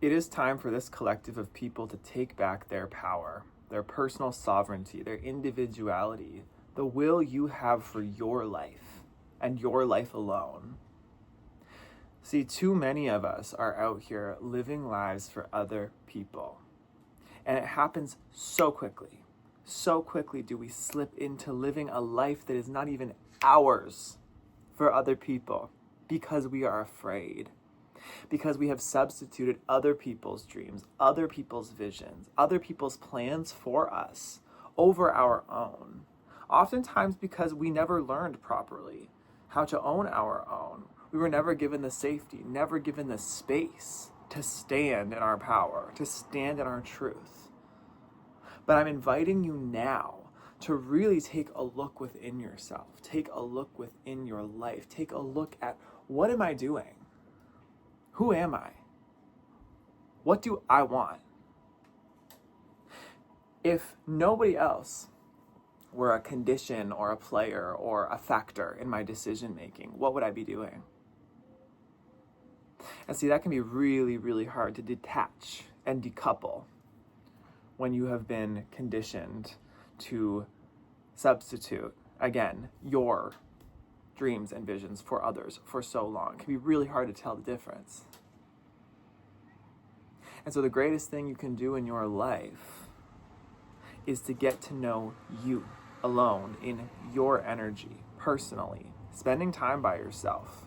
It is time for this collective of people to take back their power, their personal sovereignty, their individuality, the will you have for your life and your life alone. See, too many of us are out here living lives for other people. And it happens so quickly. So quickly do we slip into living a life that is not even ours for other people because we are afraid. Because we have substituted other people's dreams, other people's visions, other people's plans for us over our own. Oftentimes because we never learned properly how to own our own. We were never given the safety, never given the space to stand in our power, to stand in our truth. But I'm inviting you now to really take a look within yourself, take a look within your life, take a look at, what am I doing? Who am I? What do I want? If nobody else were a condition or a player or a factor in my decision making, what would I be doing? And see, that can be really, really hard to detach and decouple when you have been conditioned to substitute, again, your dreams and visions for others for so long. It can be really hard to tell the difference. And so the greatest thing you can do in your life is to get to know you alone in your energy, personally, spending time by yourself,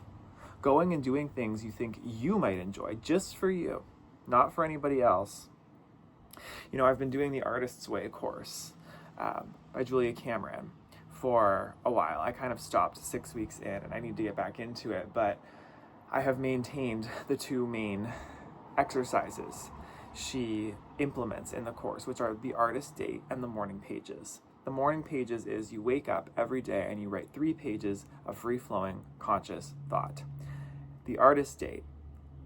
going and doing things you think you might enjoy just for you, not for anybody else. You know, I've been doing the Artist's Way course by Julia Cameron for a while. I kind of stopped 6 weeks in and I need to get back into it, but I have maintained the two main exercises she implements in the course, which are the artist date and the morning pages. The morning pages is you wake up every day and you write 3 pages of free-flowing conscious thought. The artist date,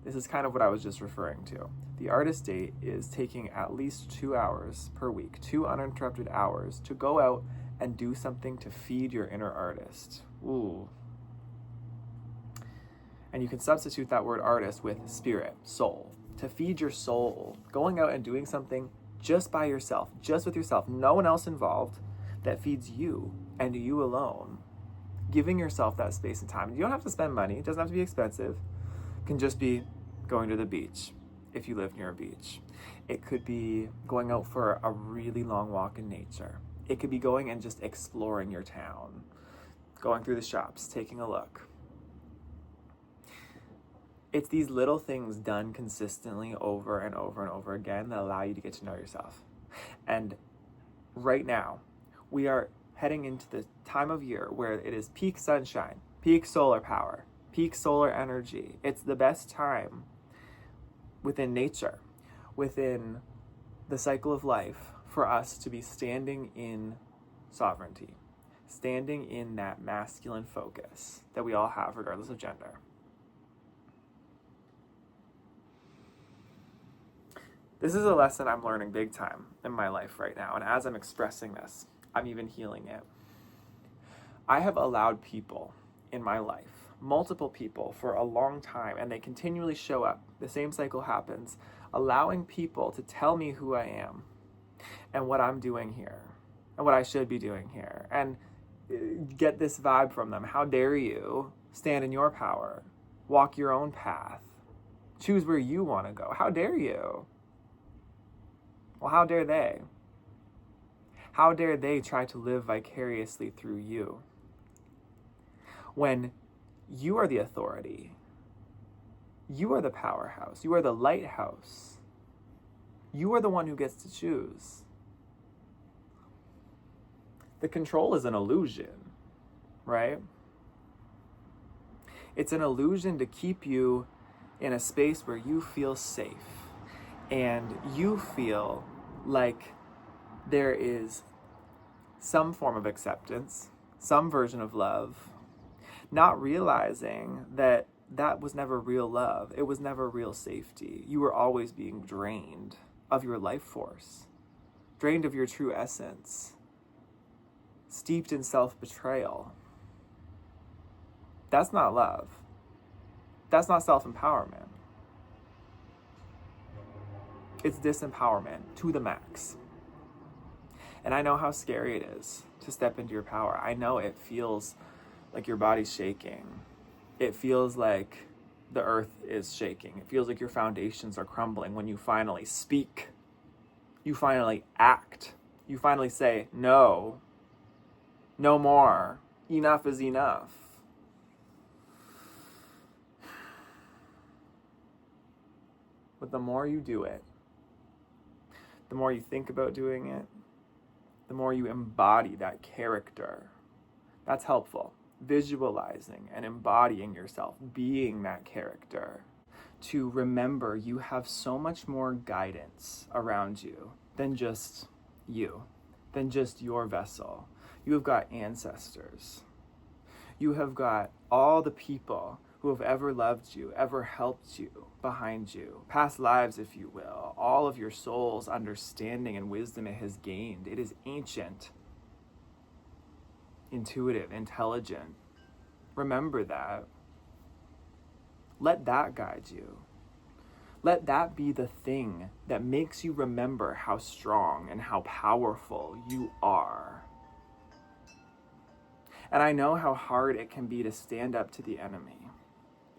this is kind of what I was just referring to. The artist date is taking at least 2 hours per week, 2 uninterrupted hours, to go out and do something to feed your inner artist. Ooh. And you can substitute that word artist with spirit, soul, to feed your soul. Going out and doing something just by yourself, just with yourself, no one else involved, that feeds you and you alone. Giving yourself that space and time. You don't have to spend money. It doesn't have to be expensive. It can just be going to the beach if you live near a beach. It could be going out for a really long walk in nature. It could be going and just exploring your town, going through the shops, taking a look. It's these little things done consistently over and over and over again that allow you to get to know yourself. And right now, we are heading into the time of year where it is peak sunshine, peak solar power, peak solar energy. It's the best time within nature, within the cycle of life, for us to be standing in sovereignty, standing in that masculine focus that we all have regardless of gender. This is a lesson I'm learning big time in my life right now, and as I'm expressing this, I'm even healing it. I have allowed people in my life, multiple people, for a long time, and they continually show up. The same cycle happens, allowing people to tell me who I am and what I'm doing here and what I should be doing here, and get this vibe from them. How dare you stand in your power, walk your own path, choose where you want to go? How dare you? Well, how dare they? How dare they try to live vicariously through you when you are the authority? You are the powerhouse. You are the lighthouse. You are the one who gets to choose. The control is an illusion, right? It's an illusion to keep you in a space where you feel safe and you feel like there is some form of acceptance, some version of love, not realizing that that was never real love. It was never real safety. You were always being drained of your life force, drained of your true essence, steeped in self-betrayal. That's not love. That's not self-empowerment. It's disempowerment to the max. And I know how scary it is to step into your power. I know it feels like your body's shaking. It feels like the earth is shaking. It feels like your foundations are crumbling when you finally speak. You finally act. You finally say, no, no more. Enough is enough. But the more you do it, the more you think about doing it, the more you embody that character. That's helpful. Visualizing and embodying yourself, being that character. To remember you have so much more guidance around you than just you, than just your vessel. You have got ancestors. You have got all the people who have ever loved you, ever helped you, behind you. Past lives, if you will. All of your soul's understanding and wisdom it has gained. It is ancient, intuitive, intelligent. Remember that. Let that guide you. Let that be the thing that makes you remember how strong and how powerful you are. And I know how hard it can be to stand up to the enemy,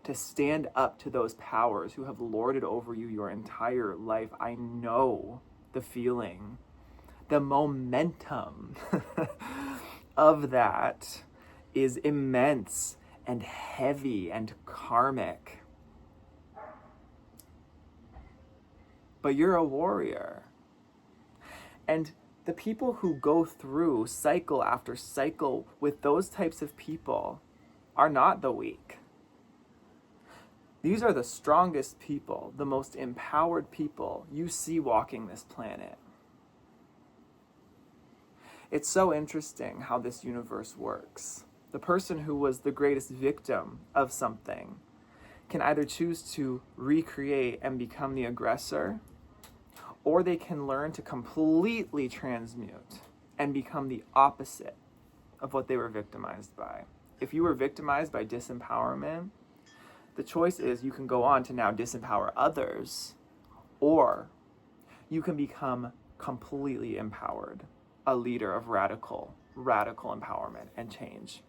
to stand up to those powers who have lorded over you your entire life. I know the feeling, the momentum of that is immense and heavy and karmic. But you're a warrior. And the people who go through cycle after cycle with those types of people are not the weak. These are the strongest people, the most empowered people you see walking this planet. It's so interesting how this universe works. The person who was the greatest victim of something can either choose to recreate and become the aggressor, or they can learn to completely transmute and become the opposite of what they were victimized by. If you were victimized by disempowerment, the choice is you can go on to now disempower others, or you can become completely empowered, a leader of radical empowerment and change,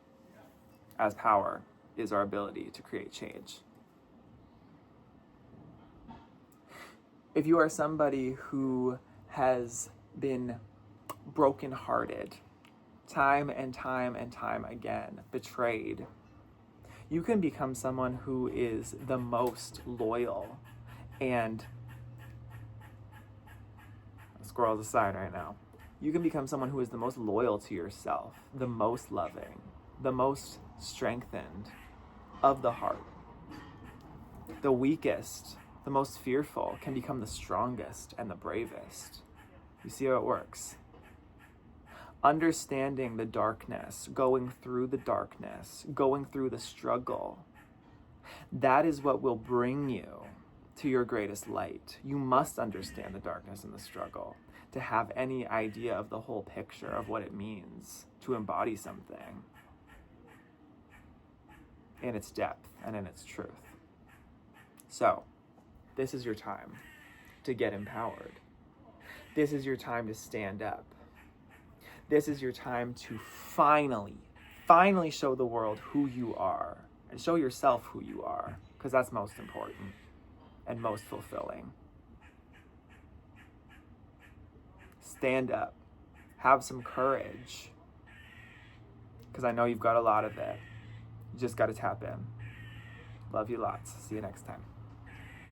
as power is our ability to create change. If you are somebody who has been brokenhearted time and time and time again, betrayed, you can become someone who is the most loyal and squirrel's aside right now. You can become someone who is the most loyal to yourself, the most loving, the most strengthened of the heart. The weakest, the most fearful can become the strongest and the bravest. You see how it works? Understanding the darkness, going through the darkness, going through the struggle, that is what will bring you to your greatest light. You must understand the darkness and the struggle to have any idea of the whole picture of what it means to embody something in its depth and in its truth. So, this is your time to get empowered. This is your time to stand up. This is your time to finally show the world who you are and show yourself who you are, because that's most important and most fulfilling. Stand up. Have some courage, because I know you've got a lot of it. You just got to tap in. Love you lots. See you next time.